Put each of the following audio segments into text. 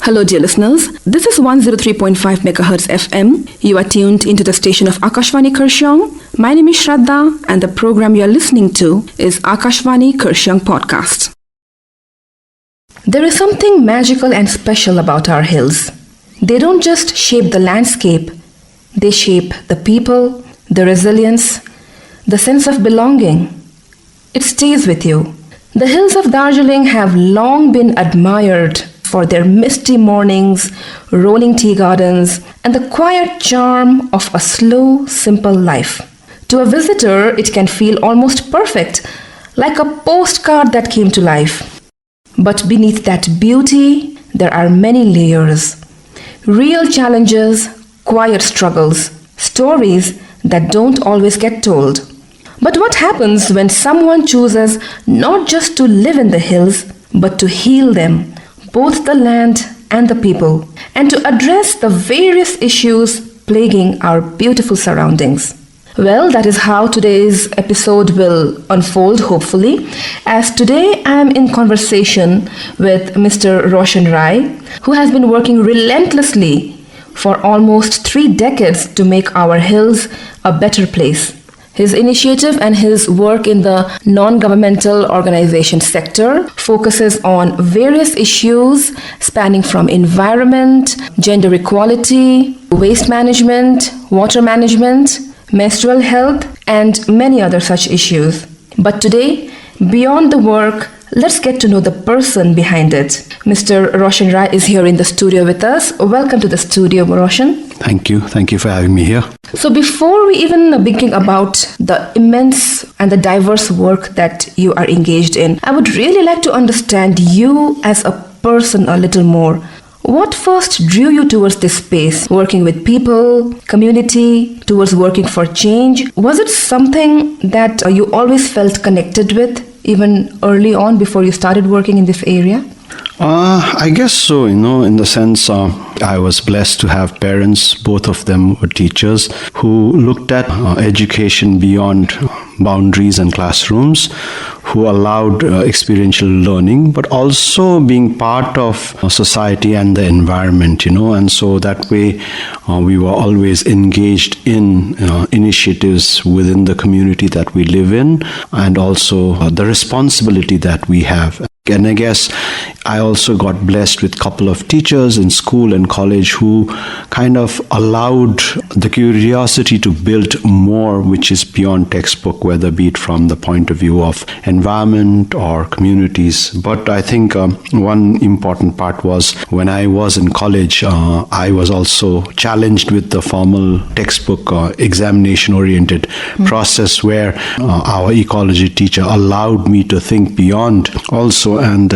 Hello, dear listeners. This is 103.5 MHz FM. You are tuned into the station of AKASHVANI Kurseong. My name is Shraddha, and the program you are listening to is AKASHVANI Kurseong Podcast. There is something magical and special about our hills. They don't just shape the landscape, they shape the people, the resilience, the sense of belonging. It stays with you. The hills of Darjeeling have long been admired for their misty mornings, rolling tea gardens, and the quiet charm of a slow, simple life. To a visitor, it can feel almost perfect, like a postcard that came to life. But beneath that beauty, there are many layers. Real challenges, quiet struggles, stories that don't always get told. But what happens when someone chooses not just to live in the hills, but to heal them, both the land and the people, and to address the various issues plaguing our beautiful surroundings? Well, that is how today's episode will unfold, hopefully, as today I am in conversation with Mr. ROSHAN RAI, who has been working relentlessly for almost 3 decades to make our hills a better place. His initiative and his work in the non-governmental organization sector focuses on various issues spanning from environment, gender equality, waste management, water management, menstrual health, and many other such issues. But today, beyond the work, let's get to know the person behind it. Mr. ROSHAN RAI is here in the studio with us. Welcome to the studio, ROSHAN. Thank you. Thank you for having me here. So before we even begin about the immense and the diverse work that you are engaged in, I would really like to understand you as a person a little more. What first drew you towards this space, working with people, community, towards working for change? Was it something that you always felt connected with, even early on before you started working in this area? I guess so, in the sense I was blessed to have parents, both of them were teachers, who looked at education beyond boundaries and classrooms, who allowed experiential learning, but also being part of society and the environment, and so that way we were always engaged in initiatives within the community that we live in, and also the responsibility that we have. And I guess I also got blessed with a couple of teachers in school and college who kind of allowed the curiosity to build more, which is beyond textbook, whether be it from the point of view of environment or communities. But I think one important part was when I was in college, I was also challenged with the formal textbook examination-oriented process where our ecology teacher allowed me to think beyond also, and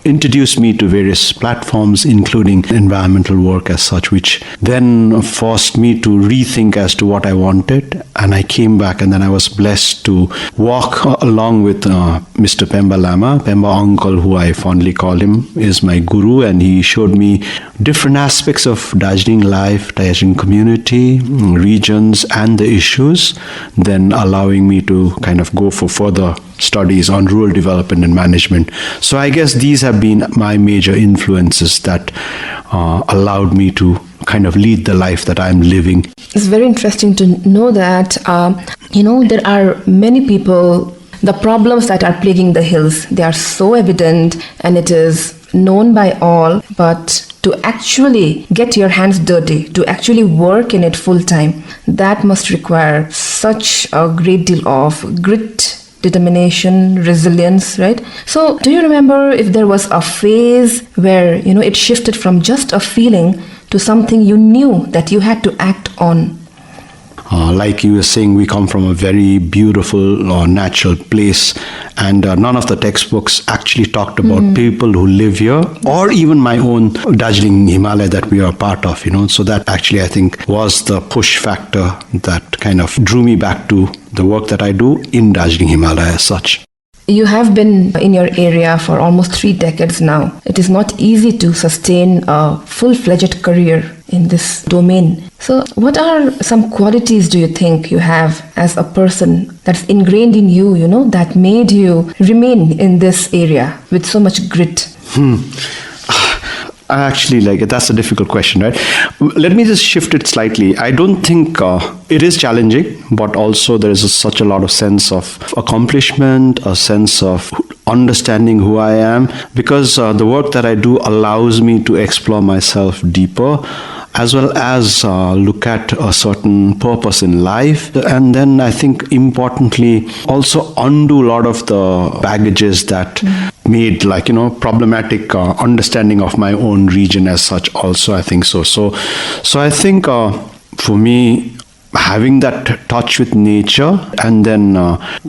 introduced me to various platforms, including environmental work as such, which then forced me to rethink as to what I wanted. And I came back, and then I was blessed to walk along with Mr. Pemba Lama. Pemba uncle, who I fondly call him, is my guru, and he showed me different aspects of Darjeeling life, Darjeeling community, regions, and the issues, then allowing me to kind of go for further studies on rural development and management. So I guess these have been my major influences that allowed me to kind of lead the life that I'm living. It's very interesting to know that, there are many people, the problems that are plaguing the hills, they are so evident and it is known by all, but to actually get your hands dirty, to actually work in it full time, that must require such a great deal of grit, determination, resilience, right? So do you remember if there was a phase where, it shifted from just a feeling to something you knew that you had to act on? Like you were saying, we come from a very beautiful natural place, and none of the textbooks actually talked about people who live here, or even my own Darjeeling Himalaya that we are a part of, So that actually, I think, was the push factor that kind of drew me back to the work that I do in Darjeeling Himalaya as such. You have been in your area for almost 3 decades now. It is not easy to sustain a full-fledged career in this domain. So what are some qualities do you think you have as a person that's ingrained in you, that made you remain in this area with so much grit? I actually like it. That's a difficult question, right? Let me just shift it slightly. I don't think it is challenging, but also there is such a lot of sense of accomplishment, a sense of understanding who I am, because the work that I do allows me to explore myself deeper, as well as look at a certain purpose in life. And then I think importantly, also undo a lot of the baggages that made problematic understanding of my own region as such also, I think so. So I think for me, having that touch with nature and then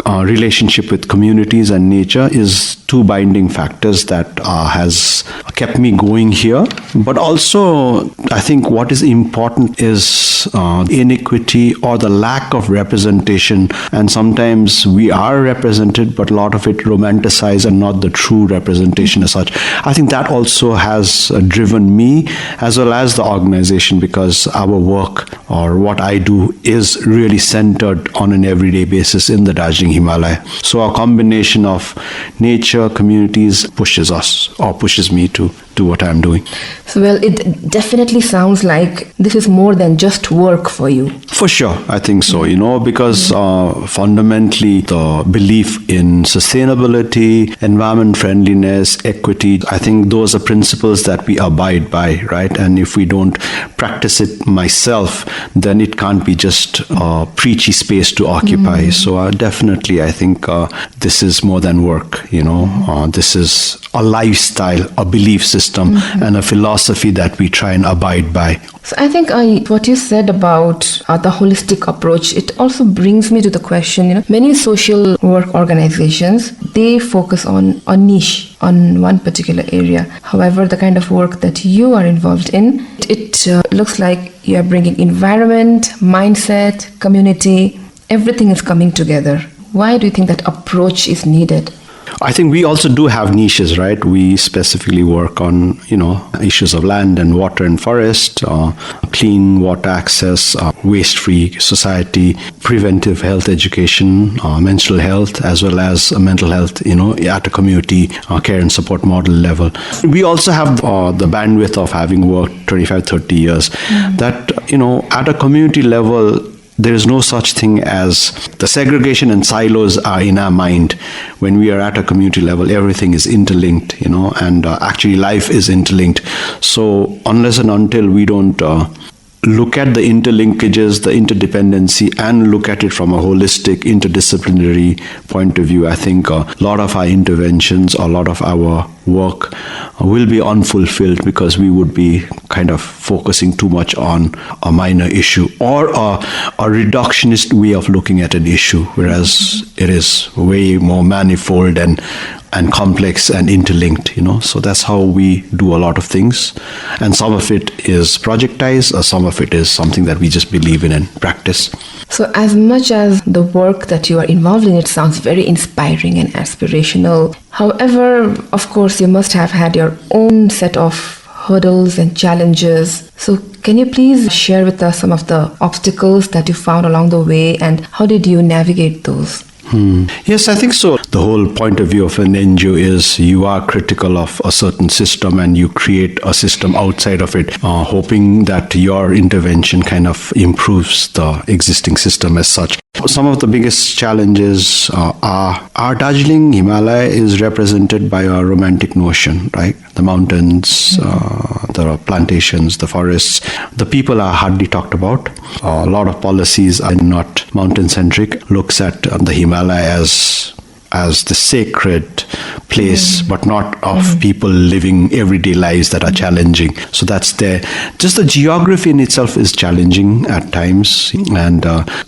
relationship with communities and nature is two binding factors that has kept me going here. But also, I think what is important is inequity or the lack of representation. And sometimes we are represented, but a lot of it romanticized and not the true representation as such. I think that also has driven me as well as the organization, because our work or what I do is really centered on an everyday basis in the Darjeeling Himalaya. So a combination of nature, communities pushes us or pushes me to do what I'm doing. So, well, it definitely sounds like this is more than just work for you. For sure, I think so, because fundamentally the belief in sustainability, environment friendliness, equity, I think those are principles that we abide by, right? And if we don't practice it myself, then it can't be just a preachy space to occupy. So definitely, I think this is more than work, this is a lifestyle, a belief system, and a philosophy that we try and abide by. So I think what you said about the holistic approach, it also brings me to the question, many social work organizations, they focus on a niche, on one particular area. However, the kind of work that you are involved in, it looks like you are bringing environment, mindset, community, everything is coming together. Why do you think that approach is needed? I think we also do have niches, right? We specifically work on, issues of land and water and forest, clean water access, waste-free society, preventive health education, menstrual health, as well as mental health, at a community care and support model level. We also have the bandwidth of having worked 25, 30 years that, at a community level, there is no such thing as the segregation and silos are in our mind. When we are at a community level, everything is interlinked, and actually life is interlinked. So unless and until we don't look at the interlinkages, the interdependency, and look at it from a holistic, interdisciplinary point of view, I think a lot of our interventions, a lot of our work will be unfulfilled, because we would be kind of focusing too much on a minor issue or a reductionist way of looking at an issue, whereas it is way more manifold and complex and interlinked, So that's how we do a lot of things. And some of it is projectized, or some of it is something that we just believe in and practice. So as much as the work that you are involved in, it sounds very inspiring and aspirational. However, of course, you must have had your own set of hurdles and challenges. So can you please share with us some of the obstacles that you found along the way, and how did you navigate those? Yes, I think so. The whole point of view of an NGO is you are critical of a certain system and you create a system outside of it, hoping that your intervention kind of improves the existing system as such. Some of the biggest challenges are our Darjeeling Himalaya is represented by a romantic notion, right? The mountains, the plantations, the forests. The people are hardly talked about. A lot of policies are not mountain-centric, looks at the Himalaya as the sacred place, but not of people living everyday lives that are challenging. So that's there. Just the geography in itself is challenging at times. And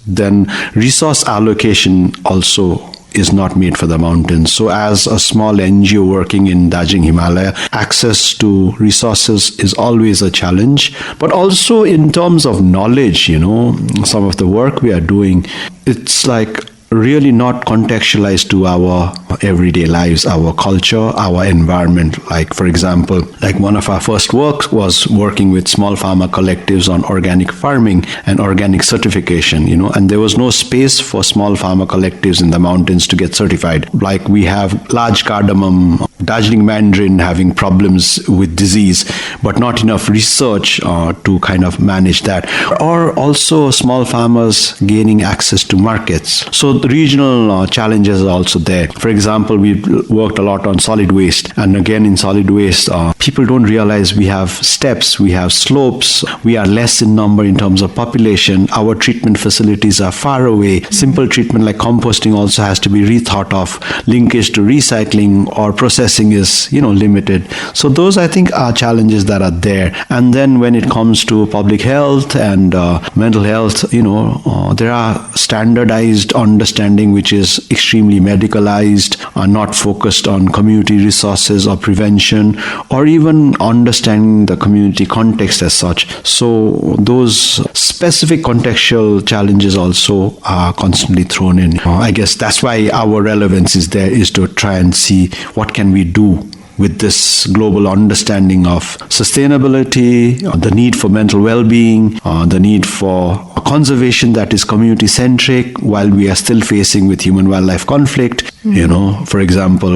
then resource allocation also is not made for the mountains. So as a small NGO working in Darjeeling Himalaya, access to resources is always a challenge. But also in terms of knowledge, some of the work we are doing, it's like really not contextualized to our everyday lives, our culture, our environment. Like, for example, like one of our first works was working with small farmer collectives on organic farming and organic certification, and there was no space for small farmer collectives in the mountains to get certified. Like we have large cardamom Darjeeling Mandarin having problems with disease, but not enough research to kind of manage that. Or also small farmers gaining access to markets. So the regional challenges are also there. For example, we've worked a lot on solid waste. And again, in solid waste, people don't realize we have steps, we have slopes, we are less in number in terms of population. Our treatment facilities are far away. Simple treatment like composting also has to be rethought of. Linkage to recycling or processing is, limited. So those, I think, are challenges that are there. And then when it comes to public health and mental health, there are standardized understanding which is extremely medicalized, not focused on community resources or prevention, or even understanding the community context as such. So those specific contextual challenges also are constantly thrown in. I guess that's why our relevance is there, is to try and see what can we do with this global understanding of sustainability, the need for mental well-being, the need for conservation that is community-centric while we are still facing with human-wildlife conflict. For example,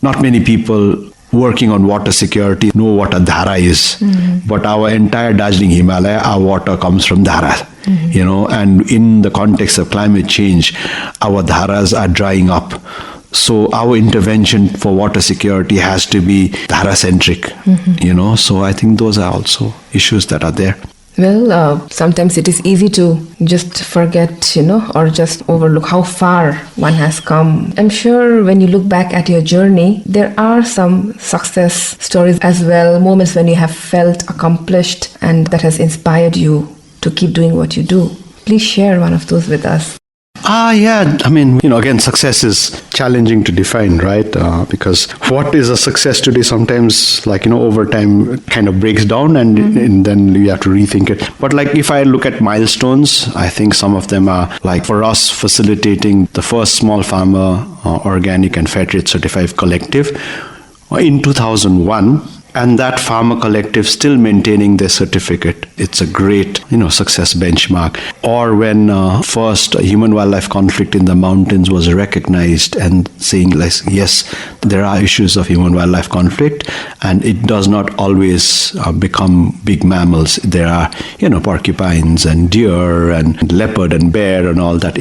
not many people working on water security know what a dhara is, but our entire Darjeeling Himalaya, our water comes from dhara. And in the context of climate change, our dharas are drying up. So our intervention for water security has to be dhara-centric, So I think those are also issues that are there. Well, sometimes it is easy to just forget, or just overlook how far one has come. I'm sure when you look back at your journey, there are some success stories as well, moments when you have felt accomplished and that has inspired you to keep doing what you do. Please share one of those with us. Yeah. I mean, again, success is challenging to define, right? Because what is a success today sometimes, over time kind of breaks down and then you have to rethink it. But if I look at milestones, I think some of them are for us facilitating the first small farmer organic and fair trade certified collective in 2001. And that farmer collective still maintaining their certificate. It's a great, success benchmark. Or when first human-wildlife conflict in the mountains was recognized and saying, yes, there are issues of human-wildlife conflict, and it does not always become big mammals. There are, porcupines and deer and leopard and bear and all that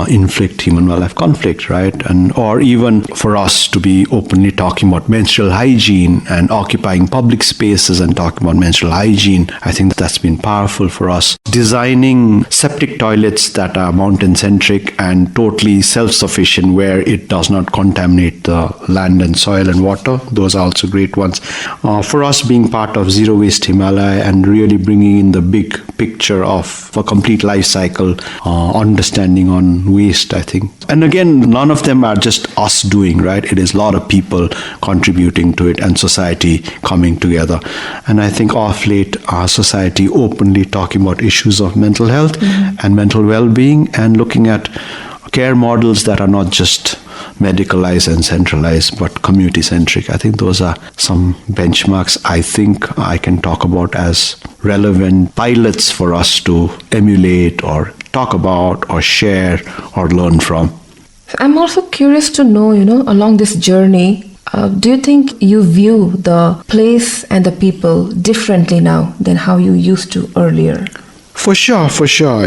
inflict human-wildlife conflict, right? Or even for us to be openly talking about menstrual hygiene and occupying public spaces and talking about menstrual hygiene. I think that's been powerful for us. Designing septic toilets that are mountain-centric and totally self-sufficient where it does not contaminate the land and soil and water. Those are also great ones. For us being part of Zero Waste Himalaya and really bringing in the big picture of a complete life cycle understanding on waste, I think. And again, none of them are just us doing, right? It is a lot of people contributing to it and society coming together. And I think of late, our society openly talking about issues of mental health and mental well-being and looking at care models that are not just medicalized and centralized, but community-centric. I think those are some benchmarks I think I can talk about as relevant pilots for us to emulate or talk about or share or learn from. I'm also curious to know, along this journey, do you think you view the place and the people differently now than how you used to earlier? For sure.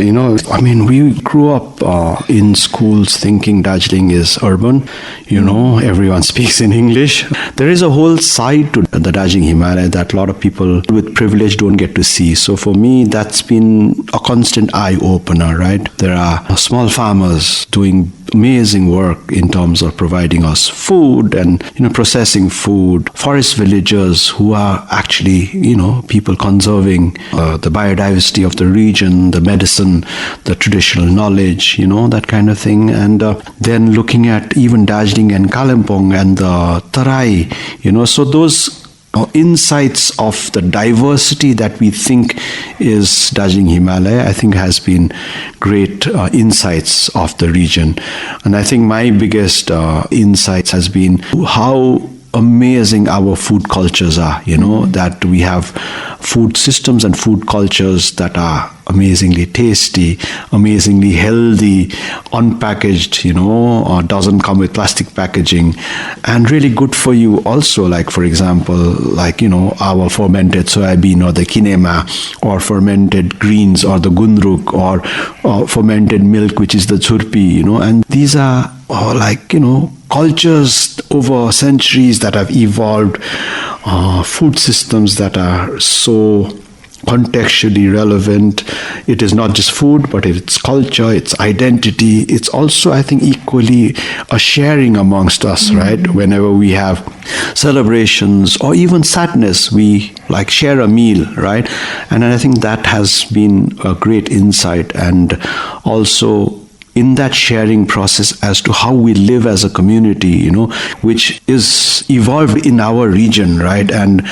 We grew up in schools thinking Darjeeling is urban. Everyone speaks in English. There is a whole side to the Darjeeling Himalaya that a lot of people with privilege don't get to see. So for me, that's been a constant eye-opener, right? There are small farmers doing amazing work in terms of providing us food and processing food, forest villagers who are actually people conserving the biodiversity of the region, the medicine, the traditional knowledge, that kind of thing. And then looking at even Darjeeling and Kalimpong and the Tarai, so those insights of the diversity that we think is Darjeeling Himalaya, I think has been great insights of the region. And I think my biggest insights has been how amazing our food cultures are, that we have food systems and food cultures that are amazingly tasty, amazingly healthy, unpackaged, or doesn't come with plastic packaging, and really good for you also, like for example, like, our fermented soybean or the quinoa, or fermented greens or the gundruk, or fermented milk, which is the churpi, and these are cultures over centuries that have evolved, food systems that are so contextually relevant. It is not just food, but it's culture, it's identity. It's also, I think, equally a sharing amongst us, right? Whenever we have celebrations or even sadness, we share a meal, right? And I think that has been a great insight, and also in that sharing process as to how we live as a community, which is evolved in our region, right? And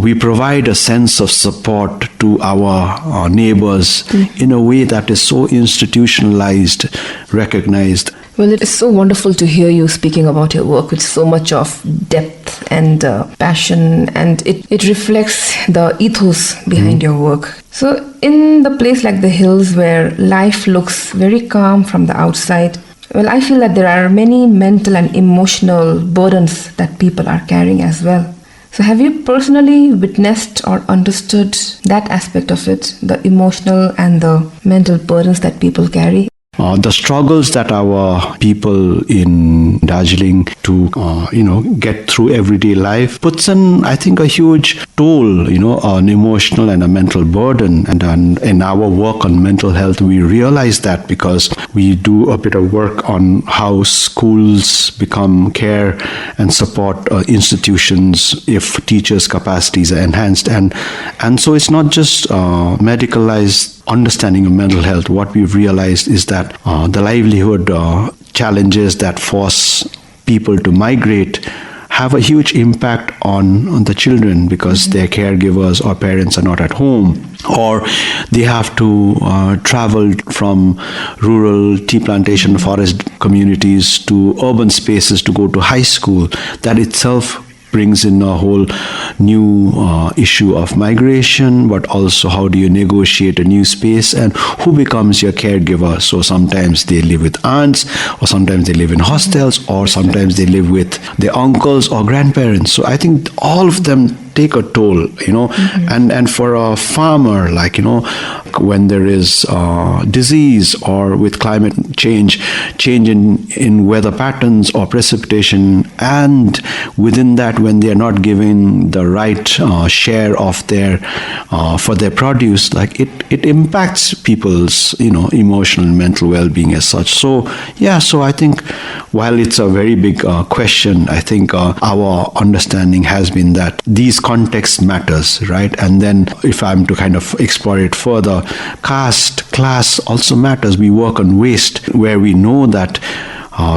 we provide a sense of support to our neighbors in a way that is so institutionalized, recognized. Well, it is so wonderful to hear you speaking about your work with so much of depth and passion, and it reflects the ethos behind your work. So in the place like the hills where life looks very calm from the outside, well, I feel that there are many mental and emotional burdens that people are carrying as well. So have you personally witnessed or understood that aspect of it, the emotional and the mental burdens that people carry? The struggles that our people in Darjeeling to, get through everyday life puts in, I think, a huge toll, an emotional and a mental burden. And in our work on mental health, we realize that because we do a bit of work on how schools become care and support institutions if teachers' capacities are enhanced. And so it's not just medicalized understanding of mental health. What we've realized is that the livelihood challenges that force people to migrate have a huge impact on the children, because their caregivers or parents are not at home, or they have to travel from rural tea plantation forest communities to urban spaces to go to high school. That itself brings in a whole new issue of migration, but also how do you negotiate a new space and who becomes your caregiver. So sometimes they live with aunts, or sometimes they live in hostels, or sometimes they live with their uncles or grandparents. So I think all of them take a toll, and for a farmer, when there is disease, or with climate change in weather patterns or precipitation, and within that, when they are not given the right share of their for their produce, it impacts people's emotional and mental well-being as such. So I think while it's a very big question, I think our understanding has been that these context matters, right? And then if I'm to kind of explore it further, caste, class also matters. We work on waste, where we know that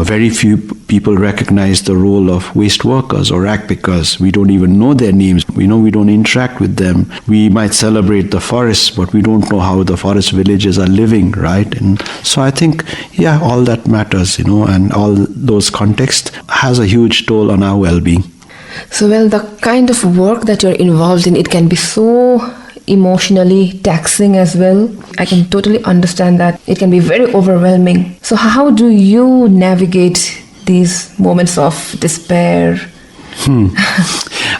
very few people recognize the role of waste workers or rag pickers. We don't even know their names. We don't interact with them. We might celebrate the forests, but we don't know how the forest villages are living, right? And so I think, all that matters, and all those contexts has a huge toll on our well-being. So, well, the kind of work that you're involved in, it can be so emotionally taxing as well. I can totally understand that. It can be very overwhelming. So how do you navigate these moments of despair?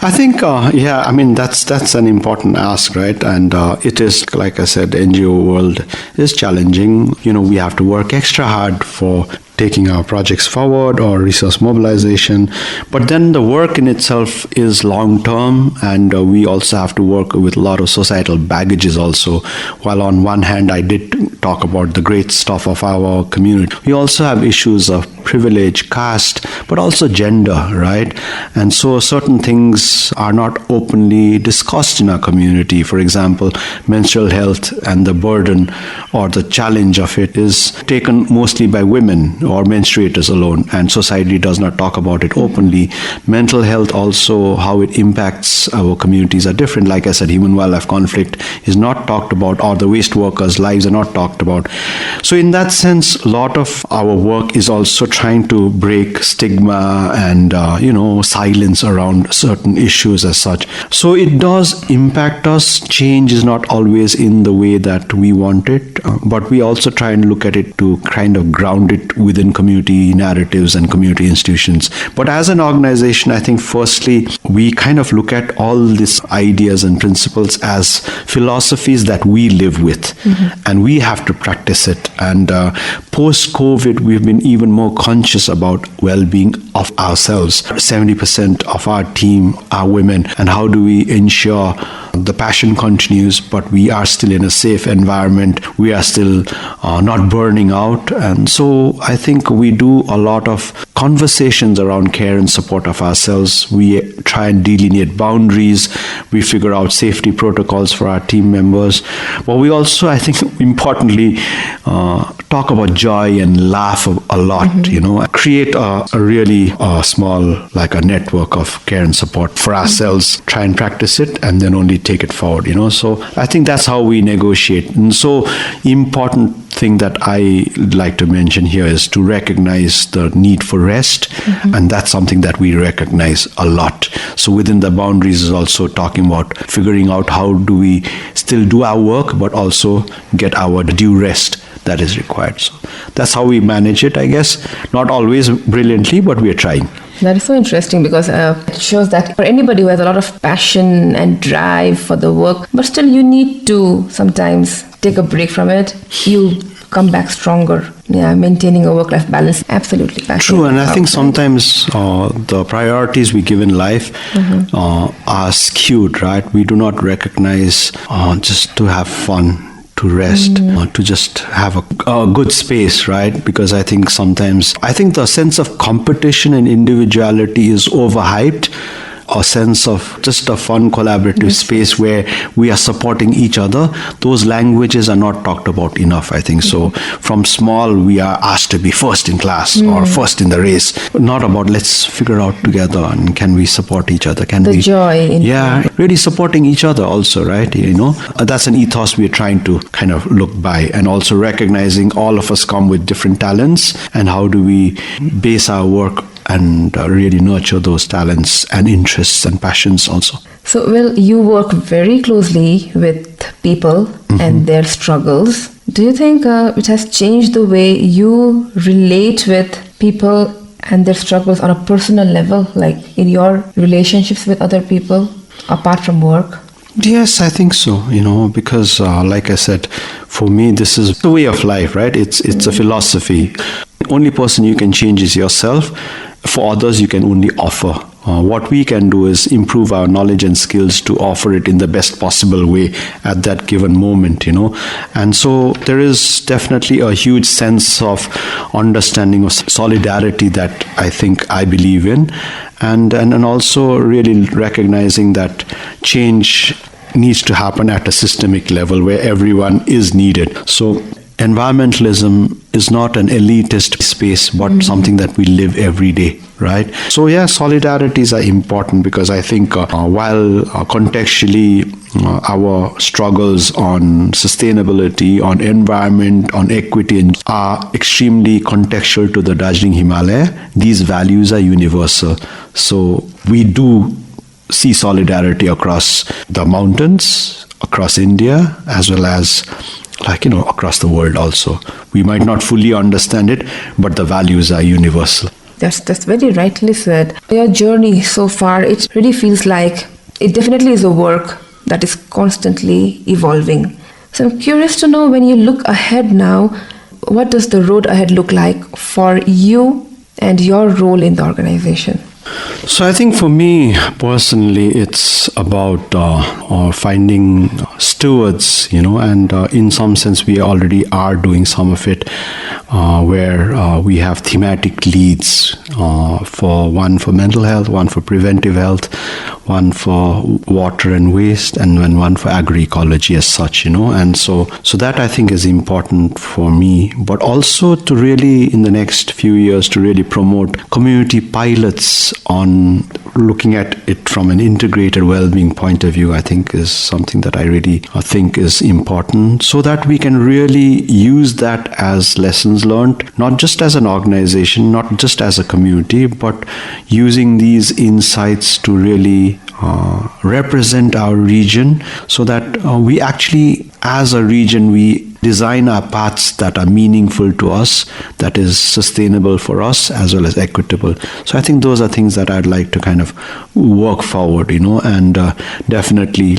I think, that's an important ask, right? And it is, like I said, NGO world is challenging. We have to work extra hard for taking our projects forward or resource mobilization. But then the work in itself is long-term, and we also have to work with a lot of societal baggages also. While on one hand, I did talk about the great stuff of our community, we also have issues of privilege, caste, but also gender, right? And so certain things are not openly discussed in our community. For example, menstrual health and the burden or the challenge of it is taken mostly by women or menstruators alone, and society does not talk about it openly. Mental health also, how it impacts our communities are different. Like I said, human-wildlife conflict is not talked about, or the waste workers' lives are not talked about. So in that sense, a lot of our work is also trying to break stigma and, silence around certain issues as such. So it does impact us. Change is not always in the way that we want it, but we also try and look at it to kind of ground it within community narratives and community institutions. But as an organization, I think firstly, we kind of look at all these ideas and principles as philosophies that we live with, and we have to practice it. And post-COVID, we've been even more conscious about well-being of ourselves. 70% of our team are women, and how do we ensure the passion continues, but we are still in a safe environment, we are still not burning out. And so I think we do a lot of conversations around care and support of ourselves. We try and delineate boundaries, we figure out safety protocols for our team members, but we also, I think importantly, talk about joy and laugh a lot, create a really small, like a network of care and support for ourselves, try and practice it, and then only take it forward, So I think that's how we negotiate. And so important thing that I like to mention here is to recognize the need for rest, and that's something that we recognize a lot. So within the boundaries is also talking about figuring out how do we still do our work, but also get our due rest that is required. So that's how we manage it, I guess. Not always brilliantly, but we are trying. That is so interesting because it shows that for anybody who has a lot of passion and drive for the work, but still you need to sometimes take a break from it, you come back stronger. Yeah, maintaining a work-life balance, absolutely. True, and I think sometimes the priorities we give in life are skewed, right? We do not recognize just to have fun, to rest, to just have a good space, right? Because I think sometimes, the sense of competition and individuality is overhyped. A sense of just a fun collaborative space where we are supporting each other. Those languages are not talked about enough, I think. So from small, we are asked to be first in class or first in the race. Not about let's figure out together and can we support each other? Can the we? Joy. Really supporting each other also, right? That's an ethos we are trying to kind of look by, and also recognizing all of us come with different talents, and how do we base our work and really nurture those talents and interests and passions also. So, well, you work very closely with people and their struggles. Do you think it has changed the way you relate with people and their struggles on a personal level, like in your relationships with other people, apart from work? Yes, I think so, because like I said, for me, this is the way of life, right? It's a philosophy. The only person you can change is yourself. For others, you can only offer. What we can do is improve our knowledge and skills to offer it in the best possible way at that given moment, And so there is definitely a huge sense of understanding of solidarity that I believe in. And also really recognizing that change needs to happen at a systemic level where everyone is needed. So environmentalism is not an elitist space, but something that we live every day, right? So yeah, solidarities are important because I think while contextually our struggles on sustainability, on environment, on equity are extremely contextual to the Darjeeling Himalaya, these values are universal. So we do see solidarity across the mountains, across India, as well as across the world also. We might not fully understand it, but the values are universal. That's very rightly said. Your journey so far, it really feels like it definitely is a work that is constantly evolving. So I'm curious to know, when you look ahead now, what does the road ahead look like for you and your role in the organization? So I think for me personally, it's about finding stewards, and in some sense we already are doing some of it, where we have thematic leads for mental health, one for preventive health, one for water and waste, and then one for agroecology as such, and so that I think is important for me, but also to really in the next few years to really promote community pilots on looking at it from an integrated well-being point of view. I think is something that I really think is important, so that we can really use that as lessons learned, not just as an organization, not just as a community, but using these insights to really represent our region, so that we actually, as a region, we design our paths that are meaningful to us, that is sustainable for us as well as equitable. So I think those are things that I'd like to kind of work forward, and definitely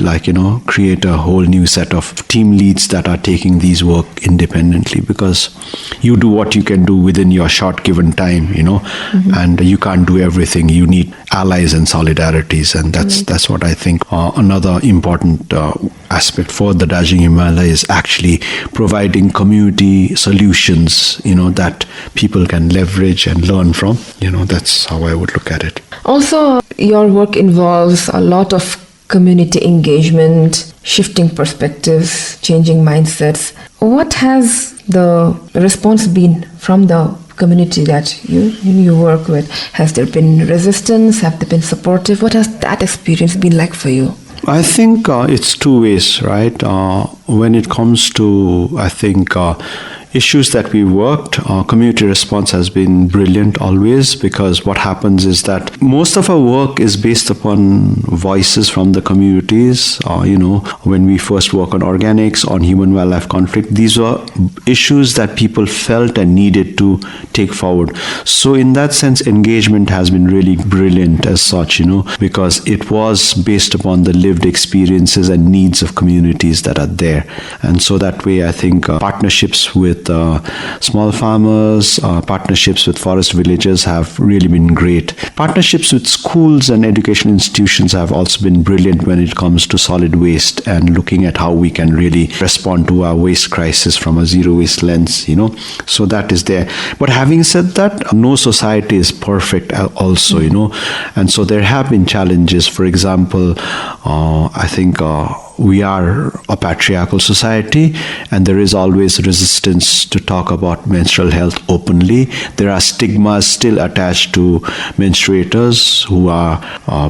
create a whole new set of team leads that are taking these work independently, because you do what you can do within your short given time, and you can't do everything. You need allies and solidarities, and that's what I think another important aspect for the Dajing Himalaya is actually providing community solutions, that people can leverage and learn from. That's how I would look at it. Also, your work involves a lot of community engagement, shifting perspectives, changing mindsets. What has the response been from the community that you work with? Has there been resistance? Have they been supportive? What has that experience been like for you? I think it's two ways, right? When it comes to, I think, issues that we worked, community response has been brilliant always, because what happens is that most of our work is based upon voices from the communities. When we first work on organics, on human-wildlife conflict, these were issues that people felt and needed to take forward. So in that sense, engagement has been really brilliant as such, because it was based upon the lived experiences and needs of communities that are there. And so that way, I think partnerships with small farmers, partnerships with forest villagers have really been great. Partnerships with schools and educational institutions have also been brilliant when it comes to solid waste and looking at how we can really respond to our waste crisis from a zero waste lens, So that is there. But having said that, no society is perfect also, and so there have been challenges. For example, I think we are a patriarchal society, and there is always resistance to talk about menstrual health openly. There are stigmas still attached to menstruators who are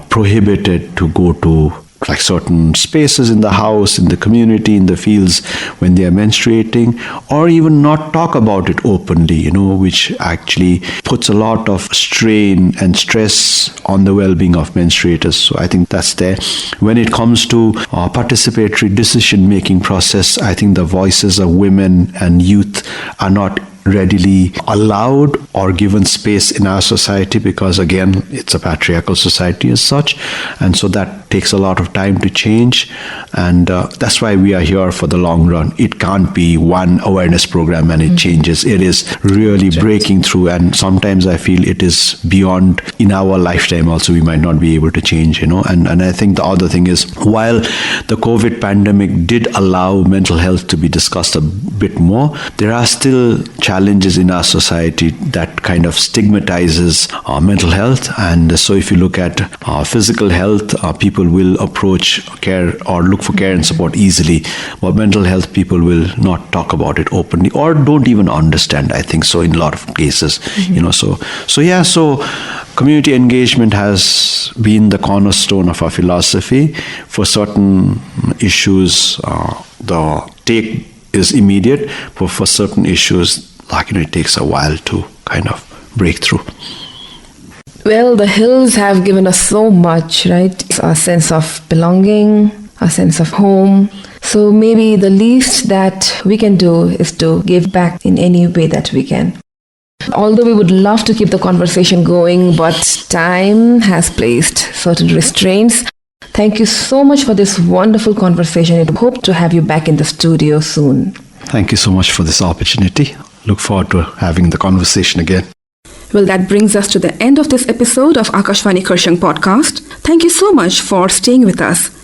prohibited to go to certain spaces in the house, in the community, in the fields when they are menstruating, or even not talk about it openly, which actually puts a lot of strain and stress on the well-being of menstruators. So I think that's there. When it comes to participatory decision-making process, I think the voices of women and youth are not readily allowed or given space in our society, because again, it's a patriarchal society as such, and so that takes a lot of time to change, and that's why we are here for the long run. It can't be one awareness program and it changes. It is really breaking through, and sometimes I feel it is beyond, in our lifetime also we might not be able to change, and I think the other thing is, while the COVID pandemic did allow mental health to be discussed a bit more, there are still challenges in our society that kind of stigmatizes mental health. And so if you look at physical health, people will approach care or look for care and support easily, but mental health people will not talk about it openly or don't even understand, I think so, in a lot of cases. So community engagement has been the cornerstone of our philosophy. For certain issues, the take is immediate, but for certain issues, it takes a while to kind of break through. Well, the hills have given us so much, right? A sense of belonging, a sense of home. So maybe the least that we can do is to give back in any way that we can. Although we would love to keep the conversation going, but time has placed certain restraints. Thank you so much for this wonderful conversation. I hope to have you back in the studio soon. Thank you so much for this opportunity. Look forward to having the conversation again. Well, that brings us to the end of this episode of Akashvani Kurseong podcast. Thank you so much for staying with us.